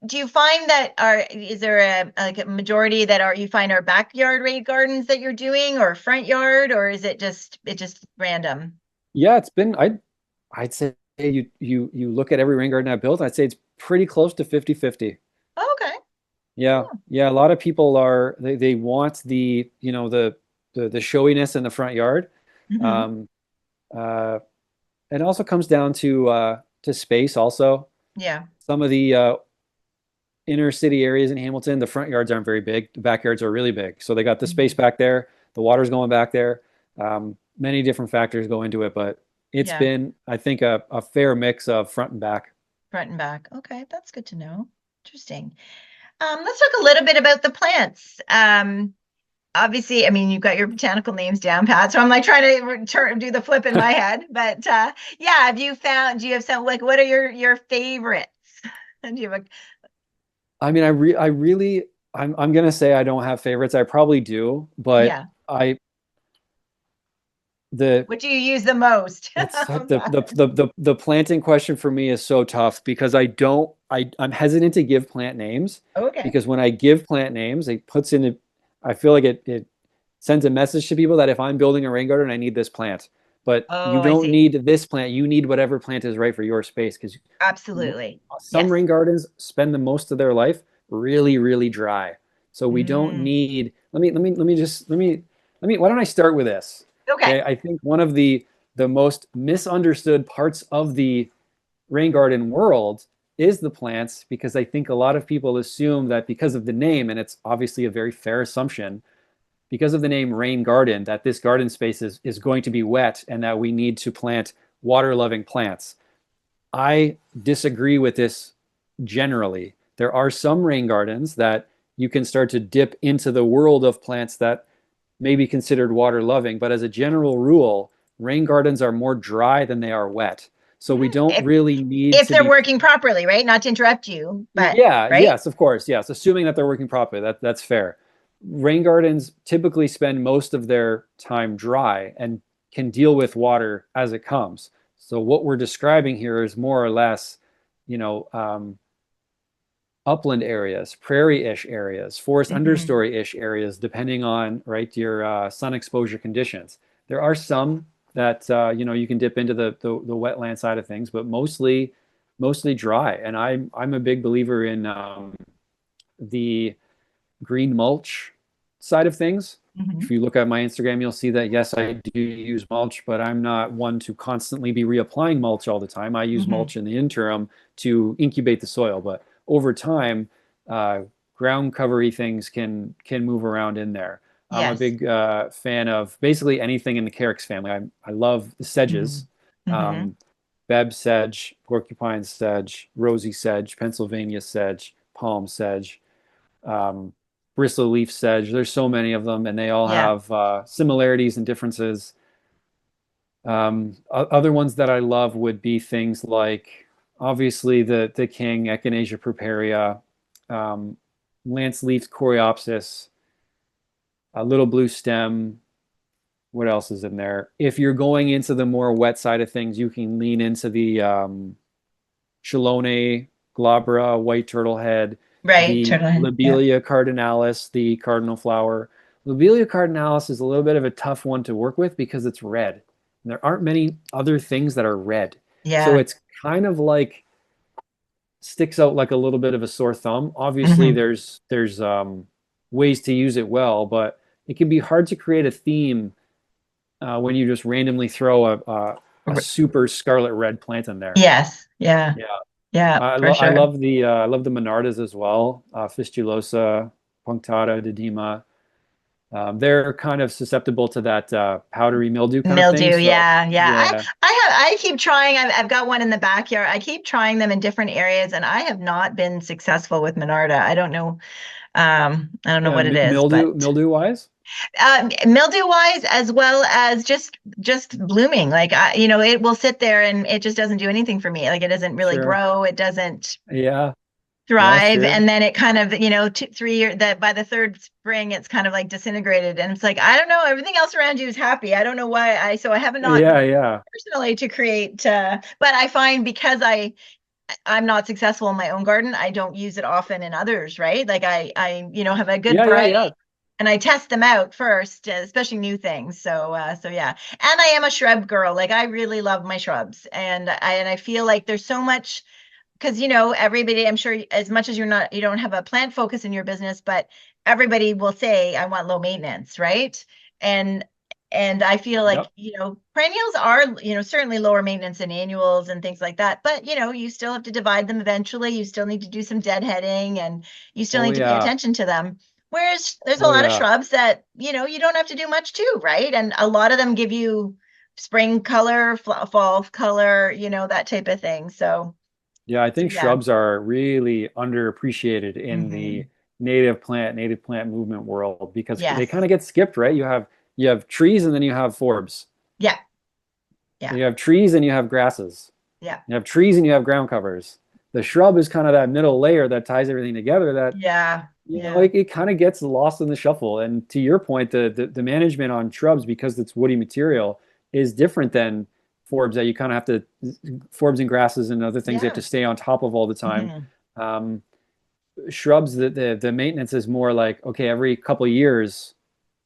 Do you find that is there a majority that you find are backyard rain gardens that you're doing or front yard, or is it just random? Yeah, I'd say you look at every rain garden I built, I'd say it's pretty close to 50-50. Oh, okay. Yeah, Oh, yeah. A lot of people they want the showiness in the front yard. mm-hmm. Um, uh, it also comes down to space also. Yeah. Some of the inner city areas in Hamilton, the front yards aren't very big. The backyards are really big. So they got the space Mhm. back there, the water's going back there. Many different factors go into it, but it's Yeah. been, I think, a fair mix of front and back. Front and back. Okay, that's good to know. Interesting. Let's talk a little bit about the plants. Obviously, I mean, you've got your botanical names down, Pat. So I'm like trying to do the flip in my head. But yeah, do you have some, like, what are your favorites? And do you have I mean, I really, I'm gonna say I don't have favorites. I probably do, but yeah. I the What do you use the most? it's the planting question for me is so tough, because I'm hesitant to give plant names, Okay. because when I give plant names, I feel like it sends a message to people that if I'm building a rain garden, I need this plant. But you Oh, I don't see. need this plant. You need whatever plant is right for your space, because Absolutely. some Yes. rain gardens spend the most of their life really, really dry. So we don't Mm, need, let me, why don't I start with this? okay. Okay. I think one of the most misunderstood parts of the rain garden world is the plants, because I think a lot of people assume that because of the name, and it's obviously a very fair assumption, because of the name rain garden, that this garden space is going to be wet and that we need to plant water loving plants. I disagree with this generally. There are some rain gardens that you can start to dip into the world of plants that may be considered water loving, but as a general rule, rain gardens are more dry than they are wet. So we don't really need if to they're be. working properly, right? Not to interrupt you, but Yeah, right? yes, of course, yes. Assuming that they're working properly, that's fair. Rain gardens typically spend most of their time dry and can deal with water as it comes. So what we're describing here is more or less, you know, upland areas, prairie-ish areas, forest understory-ish areas, depending on right your sun exposure conditions. There are some that you know, you can dip into the wetland side of things, but mostly dry. And I'm a big believer in the green mulch side of things. If you look at my Instagram, you'll see that yes, I do use mulch, but I'm not one to constantly be reapplying mulch all the time. I use mulch in the interim to incubate the soil, but over time, ground covery things can move around in there. I'm a Yes. big fan of basically anything in the Carex family. I love the sedges, Mm-hmm. Beb sedge, porcupine sedge, rosy sedge, Pennsylvania sedge, palm sedge, um, bristle leaf sedge. There's so many of them, and they all Yeah. have similarities and differences. Other ones that I love would be things like obviously the king Echinacea purpurea, lance leaf coreopsis, a little blue stem. What else is in there? If you're going into the more wet side of things, you can lean into the Chelone glabra, white turtlehead, Right. the Totally. Yeah. Lobelia cardinalis, the cardinal flower. Lobelia cardinalis is a little bit of a tough one to work with because it's red. And there aren't many other things that are red. So Yeah. it's kind of like sticks out like a little bit of a sore thumb. Obviously, Mm-hmm. there's ways to use it well, but it can be hard to create a theme when you just randomly throw a super scarlet red plant in there. Yes. Yeah. Yeah. Yeah, for I sure. love the Monardas as well, fistulosa, punctata, didima. They're kind of susceptible to that powdery mildew kind of thing. Mildew, So yeah, yeah. yeah, I keep trying. I've got one in the backyard. I keep trying them in different areas, and I have not been successful with Monarda. I don't know what it is, but mildew wise, mildew wise, as well as just blooming. Like it will sit there and it just doesn't do anything for me. Like it doesn't really sure, grow. It doesn't yeah, yeah, thrive, sure, and then it kind of 3 years, that by the third spring it's kind of like disintegrated, and it's like, I don't know, everything else around you is happy. I don't know why. I haven't not yeah, yeah, personally to create but I find because I'm not successful in my own garden, I don't use it often in others, right? Like I have a good yeah, yeah, variety, yeah, and I test them out first, especially new things. So yeah. And I am a shrub girl. Like I really love my shrubs, and I feel like there's so much, because everybody, I'm sure, as much as you don't have a plant focus in your business, but everybody will say I want low maintenance, right? And I feel like yep, perennials are certainly lower maintenance than annuals and things like that, but you still have to divide them eventually. You still need to do some deadheading, and you still oh need to pay yeah, attention to them. Whereas there's a oh lot of yeah, shrubs that you don't have to do much to, right? And a lot of them give you spring color, fall color, that type of thing. yeah. I So think yeah. shrubs are really underappreciated in the Hmm. native plant movement world because they kind Yes. of get skipped, right? You have trees and then you have forbs. Yeah. Yeah. You have trees and you have grasses. Yeah. You have trees and you have ground covers. The shrub is kind of that middle layer that ties everything together that, Yeah. you know, Yeah. it kind of gets lost in the shuffle. And to your point, the management on shrubs, because it's woody material, is different than forbs that you kind of have to, forbs and grasses and other things you have to Yeah. stay on top of all the time. Hmm. Um, Shrubs, the maintenance is more like, okay, every couple of years,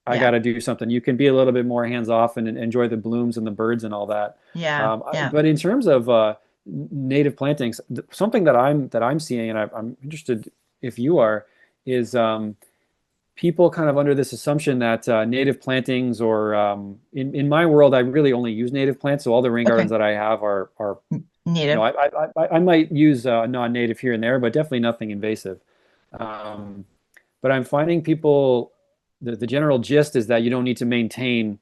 I got Yeah. to do something. You can be a little bit more hands off and enjoy the blooms and the birds and all that. Yeah. Yeah. But in terms of native plantings, something that I'm seeing, and I'm interested if you are, is people kind of under this assumption that native plantings, or in my world, I really only use native plants. So all the rain gardens Okay. that I have are you know, Native. I might use non-native here and there, but definitely nothing invasive. Um, but I'm finding people, the general gist is that you don't need to maintain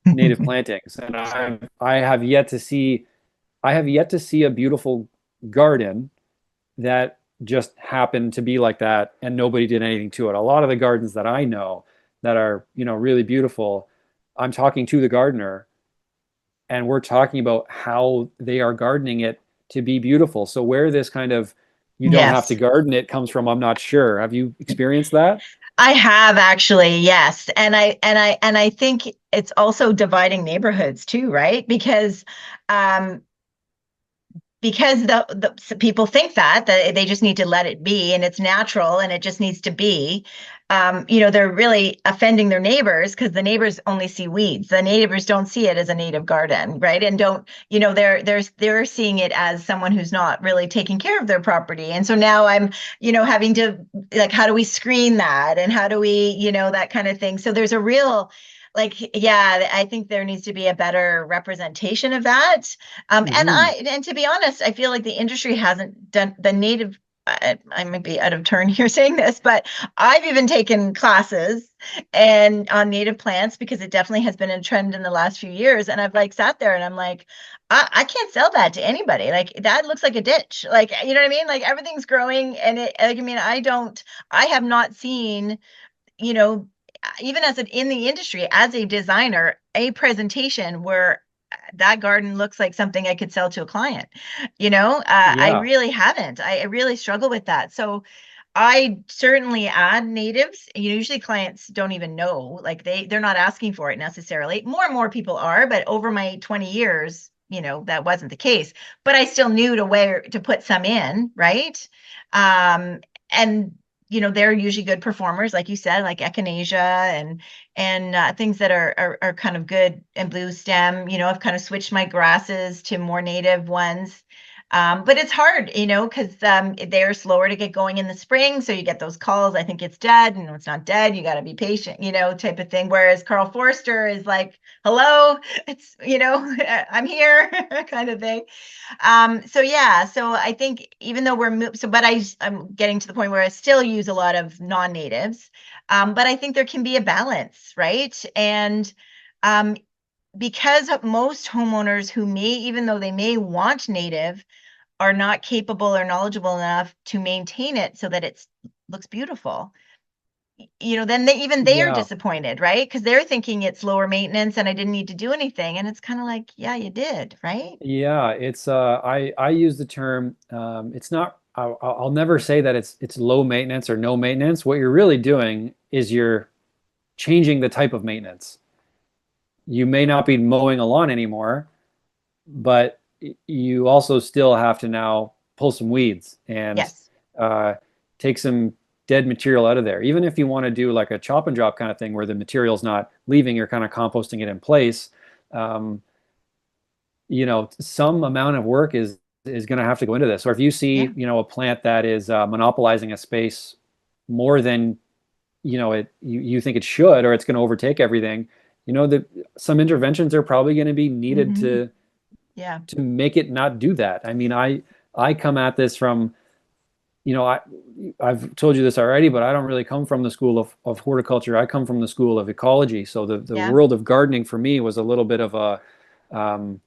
native plantings, and I have yet to see a beautiful garden that just happened to be like that and nobody did anything to it. A lot of the gardens that I know that are, really beautiful, I'm talking to the gardener and we're talking about how they are gardening it to be beautiful. So where this kind of you don't have to Yes. garden it comes from, I'm not sure. Have you experienced that? I have actually, yes. And I think it's also dividing neighborhoods too, right? Um because people think that they just need to let it be and it's natural and it just needs to be. They're really offending their neighbors because the neighbors only see weeds. The neighbors don't see it as a native garden, right? And don't, they're seeing it as someone who's not really taking care of their property. And so now I'm, having to, like, how do we screen that, and how do we, that kind of thing. So there's a real, like, yeah, I think there needs to be a better representation of that. Hmm. And to be honest, I feel like the industry hasn't done the native. I might be out of turn here saying this, but I've even taken classes and on native plants because it definitely has been a trend in the last few years. And I've like sat there and I'm like, I can't sell that to anybody. Like that looks like a ditch. Like, you know what I mean? Like everything's growing and like, I mean, I have not seen, you know, even as in the industry, as a designer, a presentation where that garden looks like something I could sell to a client. I Yeah. really haven't. I really struggle with that. So I certainly add natives. Usually clients don't even know, like they're not asking for it necessarily. More and more people are, but over my 20 years, that wasn't the case. But I still knew where to put some in, right? And they're usually good performers, like you said, like echinacea and things that are kind of good, and blue stem. I've kind of switched my grasses to more native ones. But it's hard, because they're slower to get going in the spring. So you get those calls, I think it's dead, and it's not dead. You got to be patient, type of thing. Whereas Carl Forster is like, hello, it's, I'm here kind of thing. So yeah, so I think even though but I'm getting to the point where I still use a lot of non-natives. But I think there can be a balance, right? And um, because most homeowners who even though they may want native, are not capable or knowledgeable enough to maintain it so that it looks beautiful, then they are Yeah. disappointed, right? Because they're thinking it's lower maintenance and I didn't need to do anything. And it's kind of like, yeah, you did, right? Yeah, it's I use the term it's not I'll never say that it's low maintenance or no maintenance. What you're really doing is you're changing the type of maintenance. You may not be mowing a lawn anymore, but you also still have to now pull some weeds and Yes. uh, take some dead material out of there. Even if you want to do like a chop and drop kind of thing where the material's not leaving, you're kind of composting it in place. Um, some amount of work is going to have to go into this. Or if you Yeah. see, a plant that is monopolizing a space more than you think it should, or it's going to overtake everything, that some interventions are probably going to be needed Hmm. to Yeah. make it not do that. I mean, I come at this from, I've told you this already, but I don't really come from the school of horticulture. I come from the school of ecology. So the Yeah. world of gardening for me was a little bit of um,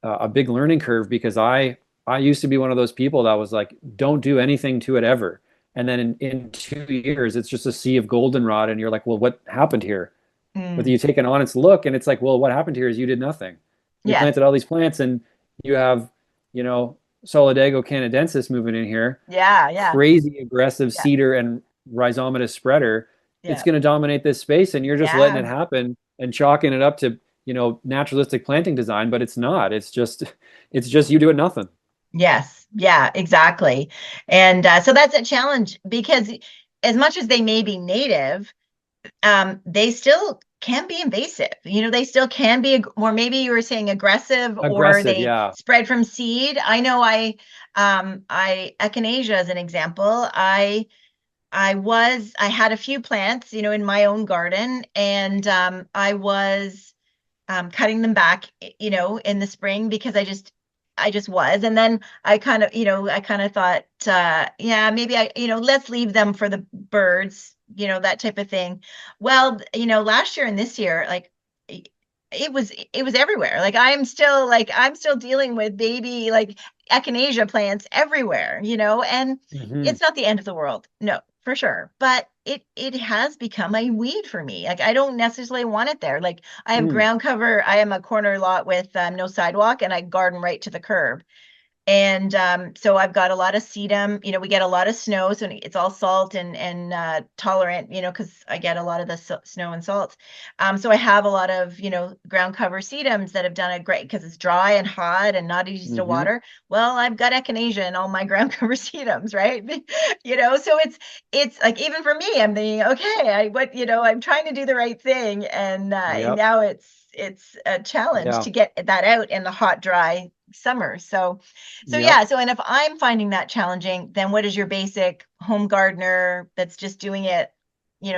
a big learning curve because I used to be one of those people that was like, don't do anything to it ever. And then in 2 years, it's just a sea of goldenrod, and you're like, well, what happened here? But Mm. you take an honest look, and it's like, well, what happened here is you did nothing. You Yes. planted all these plants, and you have, you know, Solidago canadensis moving in here, Yeah. Yeah. crazy aggressive Yeah. cedar and rhizomatous spreader. It's Yeah. going to dominate this space, and you're just letting Yeah. it happen and chalking it up to, naturalistic planting design, but it's not. It's just you doing nothing. Yes. Yeah, exactly. And so that's a challenge because as much as they may be native, they still can be invasive. They still can be, or maybe you were saying aggressive, or Aggressive, they yeah. spread from seed. I know echinacea as an example. I had a few plants, in my own garden, and I was cutting them back, in the spring because I just was. And then I kind of thought, yeah, maybe let's leave them for the birds, that type of thing. Well, last year and this year, like it was everywhere. Like I'm still dealing with baby like echinacea plants everywhere, and Hmm. it's not the end of the world. No, for sure. But it has become a weed for me. Like I don't necessarily want it there. Like I have ground cover. I am a corner lot with no sidewalk, and I garden right to the curb. And so I've got a lot of sedum. We get a lot of snow, so it's all salt and tolerant. Because I get a lot of the snow and salt. So I have a lot of ground cover sedums that have done a great because it's dry and hot and not easy to water. Well, I've got echinacea in all my ground cover sedums, right? So it's like even for me, I'm thinking, okay, I'm trying to do the right thing, and now it's a challenge to get that out in the hot, dry summer. So and if I'm finding that challenging, then what is your basic home gardener that's just doing it,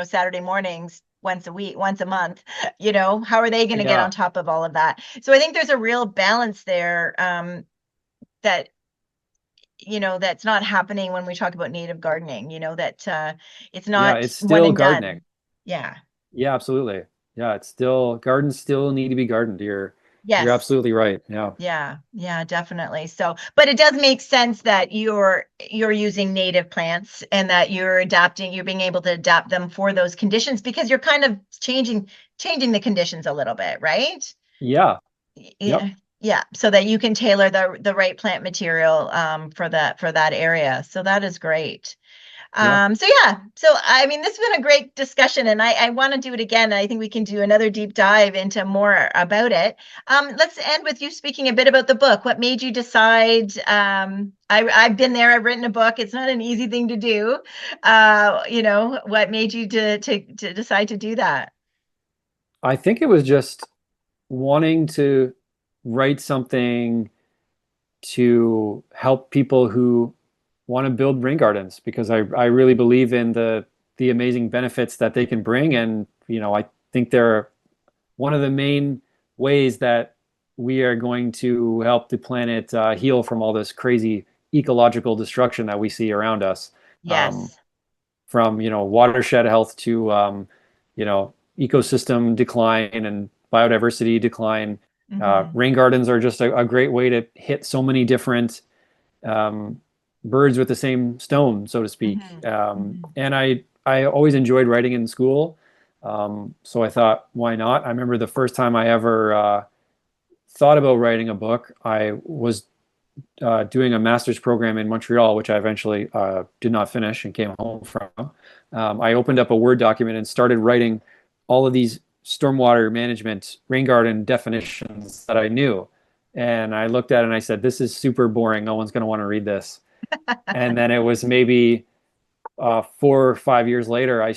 Saturday mornings once a week, once a month, how are they going to get on top of all of that? So I think there's a real balance there that that's not happening when we talk about native gardening, that it's not it's one still and gardening. done. Yeah, absolutely. It's still, gardens still need to be gardened. You're absolutely right. Yeah, definitely. So, but it does make sense that you're using native plants and that you're being able to adapt them for those conditions because you're kind of changing the conditions a little bit, right? Yeah. Yeah, so that you can tailor the right plant material for that area. So that is great. So I mean, this has been a great discussion, and I want to do it again. I think we can do another deep dive into more about it. Let's end with you speaking a bit about the book. What made you decide? I've been there. I've written a book. It's not an easy thing to do. What made you to decide to do that? I think it was just wanting to write something to help people who want to build rain gardens, because I really believe in the amazing benefits that they can bring. And I think they're one of the main ways that we are going to help the planet heal from all this crazy ecological destruction that we see around us. Yes. From watershed health to ecosystem decline and biodiversity decline. Rain gardens are just a great way to hit so many different birds with the same stone, so to speak. And I always enjoyed writing in school. So I thought, why not? I remember the first time I ever thought about writing a book, I was doing a master's program in Montreal, which I eventually did not finish and came home from. I opened up a Word document and started writing all of these stormwater management rain garden definitions that I knew. And I looked at it and I said, this is super boring. No one's going to want to read this. And then it was maybe 4 or 5 years later, I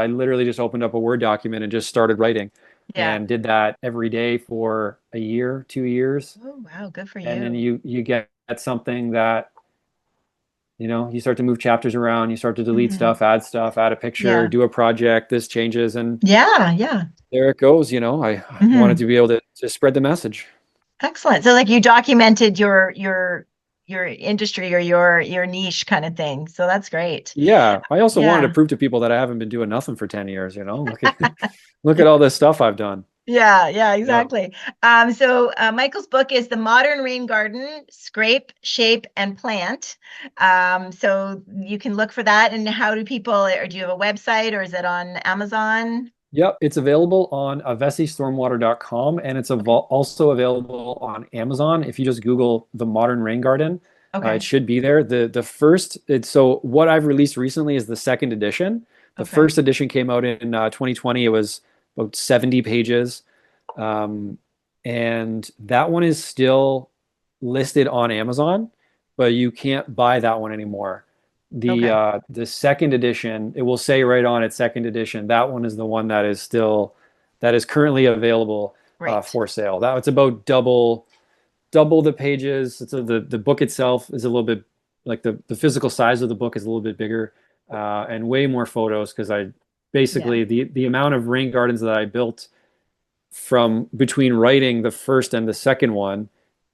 literally just opened up a Word document and just started writing. And did that every day for a year, 2 years. Oh, wow. Good for you. And then you get something that, you start to move chapters around, you start to delete stuff, add a picture, do a project, this changes. And there it goes. I wanted to be able to spread the message. Excellent. So like you documented your industry or your niche kind of thing. So that's great. Yeah. I also wanted to prove to people that I haven't been doing nothing for 10 years, Look at all this stuff I've done. Yeah, exactly. So Michael's book is The Modern Rain Garden, Scrape, Shape, and Plant. So you can look for that. And how do people, or do you have a website, or is it on Amazon? Yep, it's available on avesistormwater.com, and it's also available on Amazon. If you just Google The Modern Rain Garden, it should be there. So what I've released recently is the second edition. The first edition came out in 2020. It was about 70 pages. And that one is still listed on Amazon, but you can't buy that one anymore. The second edition, it will say right on it, second edition. That one is the one that is currently available for sale. It's about double the pages. It's the book itself is a little bit, like the physical size of the book is a little bit bigger, and way more photos, because I basically the amount of rain gardens that I built from between writing the first and the second one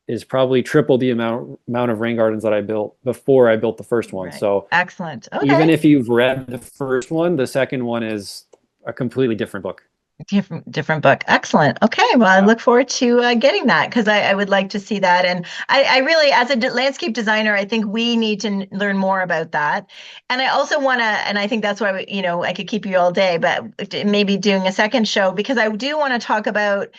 is probably triple the amount of rain gardens that I built before I built the first one. So excellent. Even if you've read the first one, the second one is a completely different book. Different book. Excellent. Okay. Well, I look forward to getting that because I would like to see that. And I really, as a landscape designer, I think we need to learn more about that. And I also want to, and I think that's why, I could keep you all day, but maybe doing a second show because I do want to talk about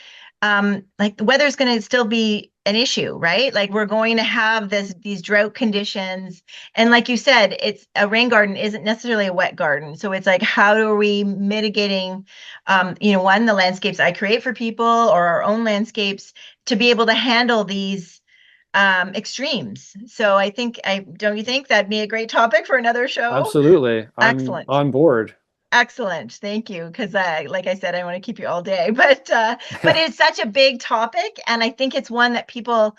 like the weather's going to still be an issue, right? Like we're going to have these drought conditions. And like you said, it's a rain garden isn't necessarily a wet garden. So it's like, how are we mitigating, one, the landscapes I create for people or our own landscapes to be able to handle these extremes. So don't you think that'd be a great topic for another show? Absolutely. I'm Excellent. on board. Excellent. Thank you. Because like I said, I want to keep you all day, but it's such a big topic. And I think it's one that people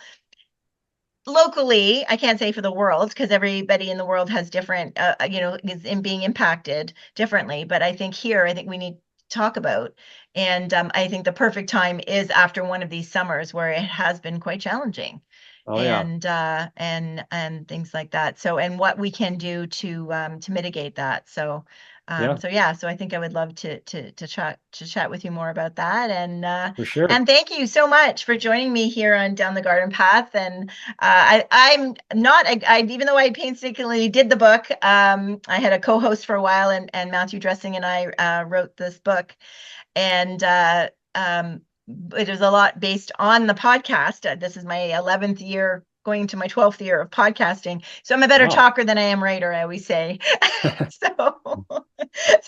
locally, I can't say for the world, because everybody in the world has different, is in being impacted differently. But I think we need to talk about. And I think the perfect time is after one of these summers where it has been quite challenging. Oh yeah. And things like that. So, and what we can do to mitigate that. So, Yeah, so I think I would love to chat with you more about that. for sure. And thank you so much for joining me here on Down the Garden Path. And I'm not, even though I painstakingly did the book, I had a co-host for a while, and Matthew Dressing and I wrote this book, and it was a lot based on the podcast. This is my 11th year, going to my 12th year of podcasting. So I'm a better talker than I am writer, I always say. So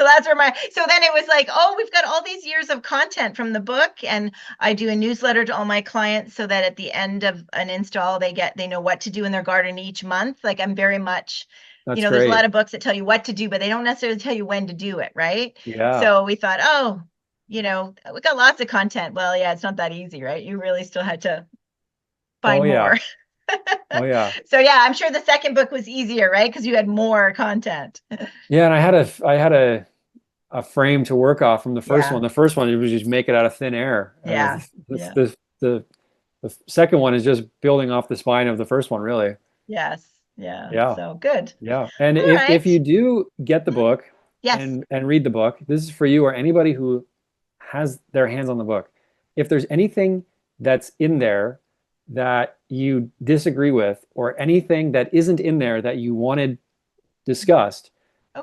that's where so then it was like, oh, we've got all these years of content from the book. And I do a newsletter to all my clients so that at the end of an install, they know what to do in their garden each month. Like I'm very much, That's there's a great. lot of books that tell you what to do, but they don't necessarily tell you when to do it. Right. Yeah. So we thought, oh, we got lots of content. Well, yeah, it's not that easy, right? You really still had to find more. Oh yeah. So yeah, I'm sure the second book was easier, right? Because you had more content. Yeah, and I had a frame to work off from the first one. The first one, it was just make it out of thin air. Yeah. The second one is just building off the spine of the first one, really. Yes. Yeah. So good. Yeah. And if you do get the book and read the book, this is for you or anybody who has their hands on the book. If there's anything that's in there that you disagree with or anything that isn't in there that you wanted discussed,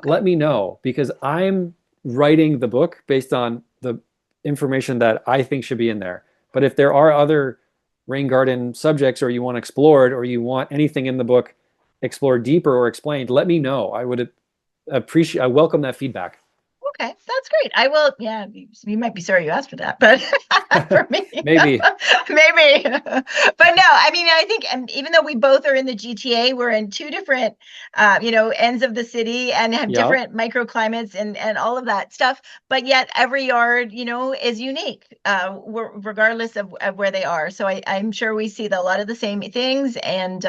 let me know, because I'm writing the book based on the information that I think should be in there. But if there are other rain garden subjects or you want explored or you want anything in the book explored deeper or explained, let me know. I would I welcome that feedback. Okay, that's great. I will. Yeah, you might be sorry you asked for that, but for me, maybe. But no, I mean, I think even though we both are in the GTA, we're in two different, ends of the city and have different microclimates and all of that stuff. But yet, every yard, is unique, regardless of where they are. So I'm sure we see a lot of the same things and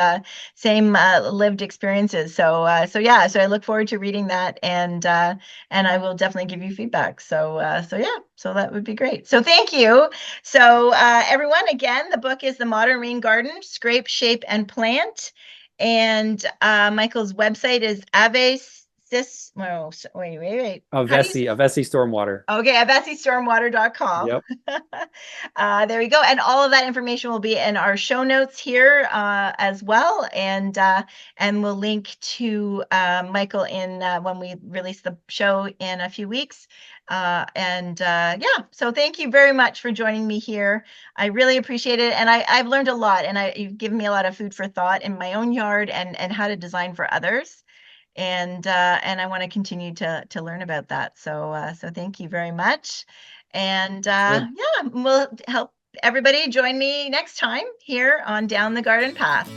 same lived experiences. So I look forward to reading that, and I will definitely give you feedback. So that would be great. So thank you. So everyone, again, the book is The Modern Rain Garden, Scrape, Shape, and Plant. And Michael's website is AVESI. Wait. AVESI Stormwater. Okay, AVESIStormwater.com. Yep. There we go. And all of that information will be in our show notes here as well. And we'll link to Michael in when we release the show in a few weeks. So thank you very much for joining me here. I really appreciate it. And I've learned a lot, and you've given me a lot of food for thought in my own yard and how to design for others. And I want to continue to learn about that. So thank you very much. And we'll help everybody join me next time here on Down the Garden Path.